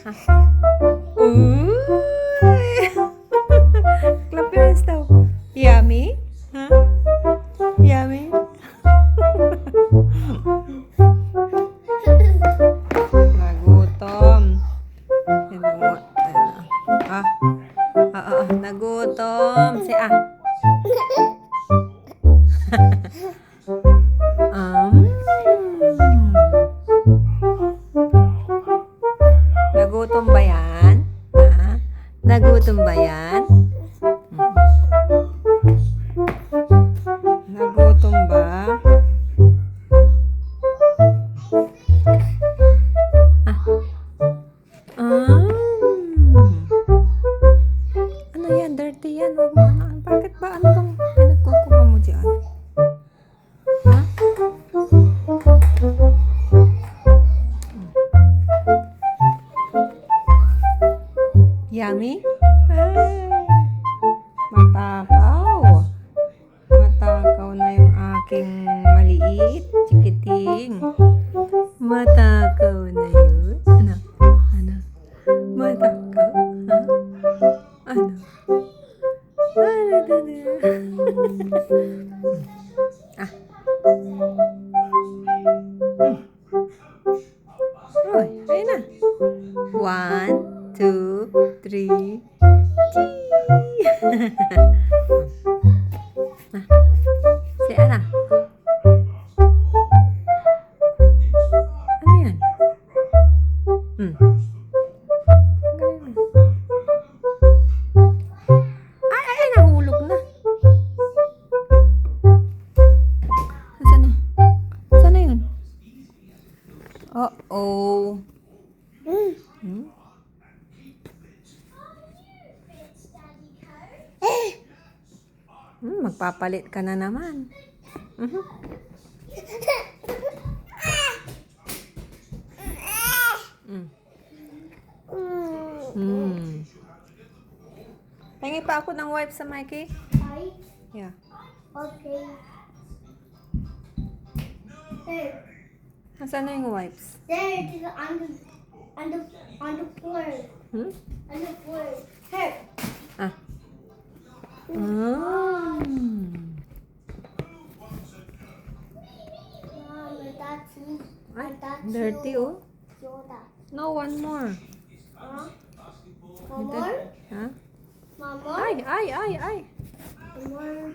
Uy! Clap your hands daw. Yummy? Huh? Yummy? Nagutom. Nagutom. Say Um. Nagutom ba yan? Nagutom ba yan? Nagutom ba? Ano yan? Dirty yan. Huwag mo bakit ba? Ano bang pinagkukuha mo dyan? Ha? Yummy? Matakaw. Matakaw na yung aking maliit. Chikiting. Matakaw na yun. Ano? Ano? Matakaw? Ha? Ano? Oy, ayun na. 1, 2, 3. Si Ana. Ano yan? Ay, nahulog na. Saan na? Saan na yun? Uh-oh. Magpapalit ka na naman. Pengi pa ako ng wipe sa Mikey? Yeah. Okay. Hey. Nasaan na yung wipes? There, it is on the floor. On the floor. Hey. That's Dirty, oh. Yoda. No, one more. One more? Huh? One more? Ay. One more.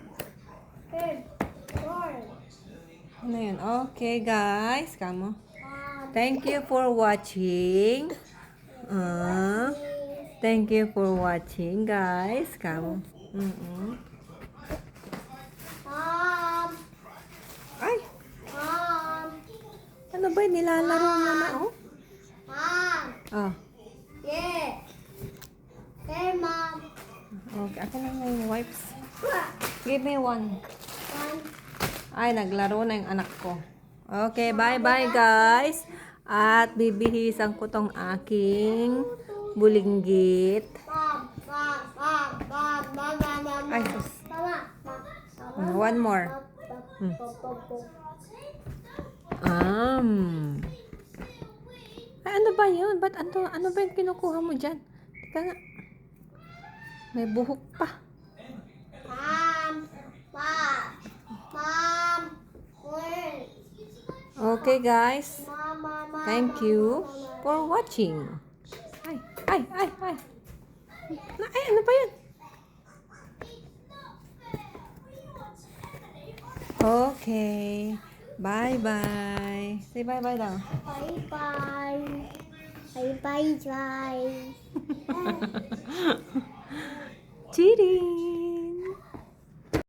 Hey. More. Ano yun? Okay, guys. Kamo. Thank you for watching. Thank you for watching, guys. Kamo. Ay. Ano ba yun? Nilalaro mo na, oh? Oh. Yeah. Hey, Mom. Okay, ako na yung wipes. Give me one. One. Ay, naglaro na yung anak ko. Okay, bye-bye, guys. At bibihisan ko tong aking bulinggit. Ay, sus. One more. Ay, ano ba yun? Ba't ano ba yung kinukuha mo dyan? Teka nga. May buhok pa. Okay, guys. Thank you for watching. Ay. Ay, ano ba yun? Okay. Bye-bye. Say bye-bye daw. Bye-bye. Bye-bye, guys. Cheating.